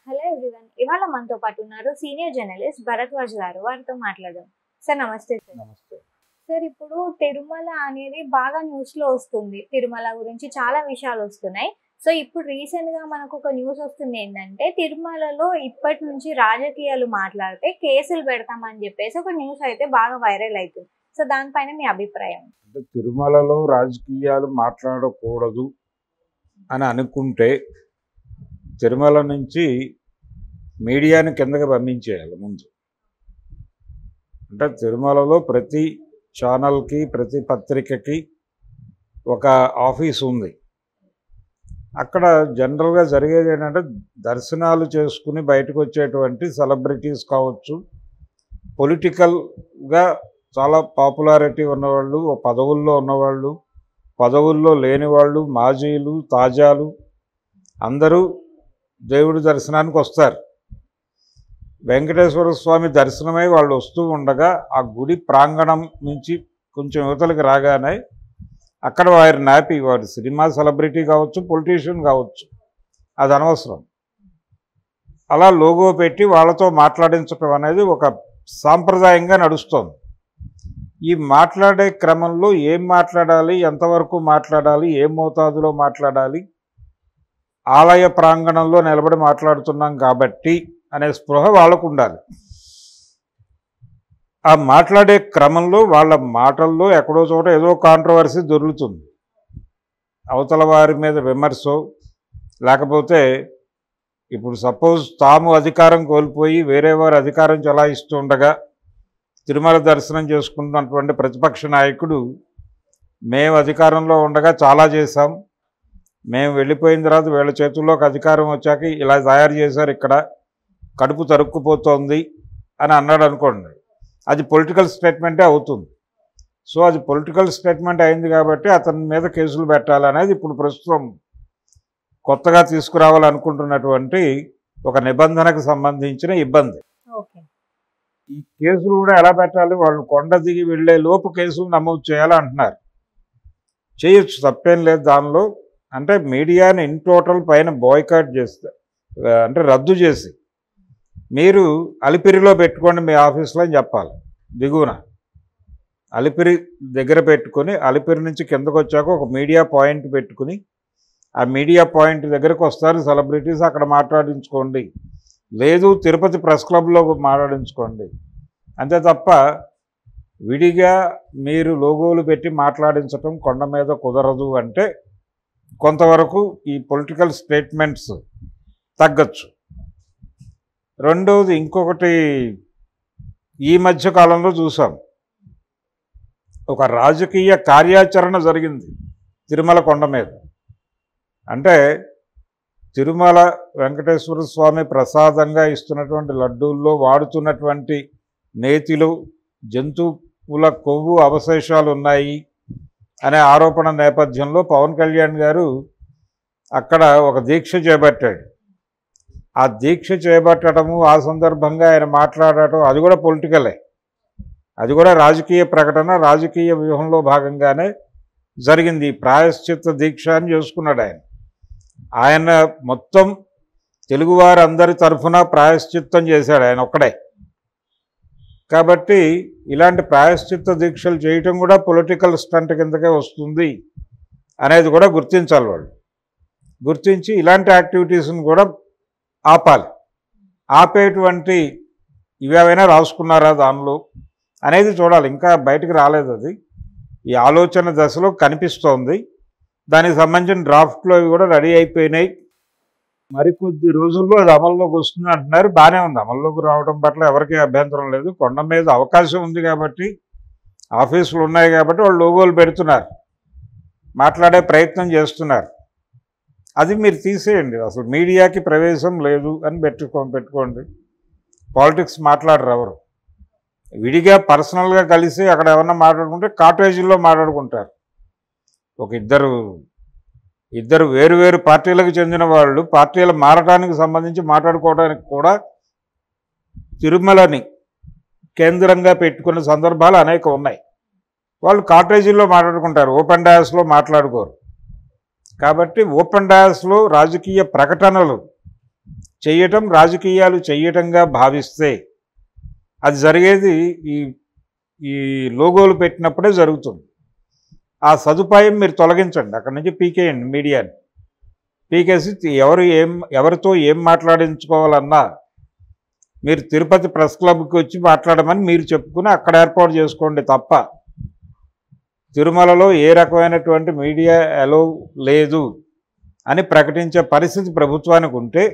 Hello everyone. ఇవాళ మనతో పాటు ఉన్నారు సీనియర్ జర్నలిస్ట్ భరద్వాజ్ గారు. వారితో మాట్లాడదాం. సార్ నమస్తే సార్. నమస్తే. సార్ ఇప్పుడు తిరుమల అనేది బాగా న్యూస్ లో వస్తుంది. తిరుమల గురించి చాలా విషయాలు వస్తున్నాయి. సో ఇప్పుడు రీసెంట్ గా మనకు ఒక న్యూస్ వస్తుంది ఏంటంటే తిరుమలలో ఇప్పటి నుంచి రాజకీయాలు మాట్లాడితే కేసులు పెడతామని చెప్పేసి ఒక న్యూస్ అయితే బాగా వైరల్ అవుతుంది. సో దానిపైన మీ అభిప్రాయం? అంటే తిరుమలలో రాజకీయాలు మాట్లాడకూడదు అని అనుకుంటే తిరుమల నుంచి మీడియాని కిందకి పంపించేయాలి ముందు. అంటే తిరుమలలో ప్రతి ఛానల్కి ప్రతి పత్రికకి ఒక ఆఫీస్ ఉంది. అక్కడ జనరల్గా జరిగేది ఏంటంటే దర్శనాలు చేసుకుని బయటకు వచ్చేటువంటి సెలబ్రిటీస్ కావచ్చు, పొలిటికల్గా చాలా పాపులారిటీ ఉన్నవాళ్ళు, పదవుల్లో ఉన్నవాళ్ళు, పదవుల్లో లేని వాళ్ళు, మాజీలు, తాజాలు అందరూ దేవుడి దర్శనానికి వస్తారు. వెంకటేశ్వర స్వామి దర్శనమై వాళ్ళు వస్తూ ఉండగా ఆ గుడి ప్రాంగణం నుంచి కొంచెం యువతలకు రాగానే అక్కడ వారి నాపి వారు సినిమా సెలబ్రిటీ కావచ్చు, పొలిటీషియన్ కావచ్చు, అది అనవసరం, అలా లోగో పెట్టి వాళ్ళతో మాట్లాడించడం అనేది ఒక సాంప్రదాయంగా నడుస్తోంది. ఈ మాట్లాడే క్రమంలో ఏం మాట్లాడాలి, ఎంతవరకు మాట్లాడాలి, ఏ మోతాదులో మాట్లాడాలి, ఆలయ ప్రాంగణంలో నిలబడి మాట్లాడుతున్నాం కాబట్టి అనే స్పృహ వాళ్ళకు ఉండాలి. ఆ మాట్లాడే క్రమంలో వాళ్ళ మాటల్లో ఎక్కడో చోట ఏదో కాంట్రవర్సీ దొరుకుతుంది. అవతల వారి మీద విమర్శో, లేకపోతే ఇప్పుడు సపోజ్ తాము అధికారం కోల్పోయి వేరే వారు అధికారం చెలాయిస్తూ ఉండగా తిరుమల దర్శనం చేసుకున్నటువంటి ప్రతిపక్ష నాయకుడు మేము అధికారంలో ఉండగా చాలా చేశాం, మేము వెళ్ళిపోయిన తర్వాత వీళ్ళ చేతుల్లోకి అధికారం వచ్చాక ఇలా తయారు చేశారు, ఇక్కడ కడుపు తరుక్కుపోతోంది అని అన్నాడు అనుకోండి, అది పొలిటికల్ స్టేట్మెంటే అవుతుంది. సో అది పొలిటికల్ స్టేట్మెంట్ అయింది కాబట్టి అతని మీద కేసులు పెట్టాలనేది ఇప్పుడు ప్రస్తుతం కొత్తగా తీసుకురావాలనుకుంటున్నటువంటి ఒక నిబంధనకు సంబంధించిన ఇబ్బంది. ఈ కేసులు కూడా ఎలా పెట్టాలి, వాళ్ళు కొండ దిగి వెళ్ళే లోపు కేసులు నమోదు చేయాలంటున్నారు. చేయొచ్చు, తప్పేం లేదు దానిలో. అంటే మీడియాని ఇన్ టోటల్ పైన బాయ్కాట్ చేస్తే, అంటే రద్దు చేసి మీరు అలిపిరిలో పెట్టుకోండి మీ ఆఫీస్లో అని చెప్పాలి. దిగువన అలిపిరి దగ్గర పెట్టుకొని అలిపిరి నుంచి కిందకు వచ్చాక ఒక మీడియా పాయింట్ పెట్టుకుని ఆ మీడియా పాయింట్ దగ్గరకు వస్తారు సెలబ్రిటీస్, అక్కడ మాట్లాడించుకోండి, లేదు తిరుపతి ప్రెస్ క్లబ్లో మాట్లాడించుకోండి. అంతే తప్ప విడిగా మీరు లోగోలు పెట్టి మాట్లాడించటం కొండ మీద కుదరదు. అంటే కొంతవరకు ఈ పొలిటికల్ స్టేట్మెంట్స్ తగ్గచ్చు. రెండవది ఇంకొకటి ఈ మధ్య కాలంలో చూసాం, ఒక రాజకీయ కార్యాచరణ జరిగింది తిరుమల కొండ మీద. అంటే తిరుమల వెంకటేశ్వర స్వామి ప్రసాదంగా ఇస్తున్నటువంటి లడ్డూల్లో వాడుతున్నటువంటి నేతిలో జంతువుల కొవ్వు అవశేషాలు ఉన్నాయి అనే ఆరోపణ నేపథ్యంలో పవన్ కళ్యాణ్ గారు అక్కడ ఒక దీక్ష చేపట్టాడు. ఆ దీక్ష చేపట్టడము, ఆ సందర్భంగా ఆయన మాట్లాడటం, అది కూడా పొలిటికలే, అది కూడా రాజకీయ ప్రకటన, రాజకీయ వ్యూహంలో భాగంగానే జరిగింది. ప్రాయశ్చిత్త దీక్ష అని చేసుకున్నాడు ఆయన. ఆయన మొత్తం తెలుగువారందరి తరఫున ప్రాయశ్చిత్తం చేశాడు ఆయన ఒక్కడే. కాబట్టి ఇలాంటి ప్రాయశ్చిత్త దీక్షలు చేయటం కూడా పొలిటికల్ స్టంట్ కిందకే వస్తుంది అనేది కూడా గుర్తించాలి. వాళ్ళు గుర్తించి ఇలాంటి యాక్టివిటీస్ని కూడా ఆపాలి. ఆపేటువంటి ఇవేవైనా రాసుకున్నారా దానిలో అనేది చూడాలి. ఇంకా బయటకు రాలేదు, అది ఈ ఆలోచన దశలో కనిపిస్తోంది. దానికి సంబంధించిన డ్రాఫ్ట్లో కూడా రెడీ అయిపోయినాయి. మరికొద్ది రోజుల్లో అది అమల్లోకి వస్తుంది అంటున్నారు. బాగానే ఉంది, అమల్లోకి రావడం పట్ల ఎవరికీ అభ్యంతరం లేదు. కొండ మీద అవకాశం ఉంది కాబట్టి, ఆఫీసులు ఉన్నాయి కాబట్టి వాళ్ళు లోగోలు పెడుతున్నారు, మాట్లాడే ప్రయత్నం చేస్తున్నారు. అది మీరు తీసేయండి. అసలు మీడియాకి ప్రవేశం లేదు అని పెట్టుకోండి. పాలిటిక్స్ మాట్లాడరు ఎవరు. విడిగా పర్సనల్గా కలిసి అక్కడ ఏమన్నా మాట్లాడుకుంటే కాటేజీల్లో మాట్లాడుకుంటారు. ఒక ఇద్దరు వేరు పార్టీలకు చెందిన వాళ్ళు పార్టీలు మారటానికి సంబంధించి మాట్లాడుకోవడానికి కూడా తిరుమలని కేంద్రంగా పెట్టుకున్న సందర్భాలు అనేక ఉన్నాయి. వాళ్ళు కాటేజీల్లో మాట్లాడుకుంటారు, ఓపెన్ డయాస్లో మాట్లాడుకోరు. కాబట్టి ఓపెన్ డయాస్లో రాజకీయ ప్రకటనలు చెయ్యటం, రాజకీయాలు చెయ్యటంగా భావిస్తే అది జరిగేది ఈ ఈ లోగోలు పెట్టినప్పుడే జరుగుతుంది. ఆ సదుపాయం మీరు తొలగించండి, అక్కడి నుంచి పీకేయండి మీడియాని. పీకేసి ఎవరితో ఏం మాట్లాడించుకోవాలన్నా మీరు తిరుపతి ప్రెస్ క్లబ్కి వచ్చి మాట్లాడమని మీరు చెప్పుకుని అక్కడ ఏర్పాటు చేసుకోండి తప్ప తిరుమలలో ఏ రకమైనటువంటి మీడియా అలో లేదు అని ప్రకటించే పరిస్థితి ప్రభుత్వానికి ఉంటే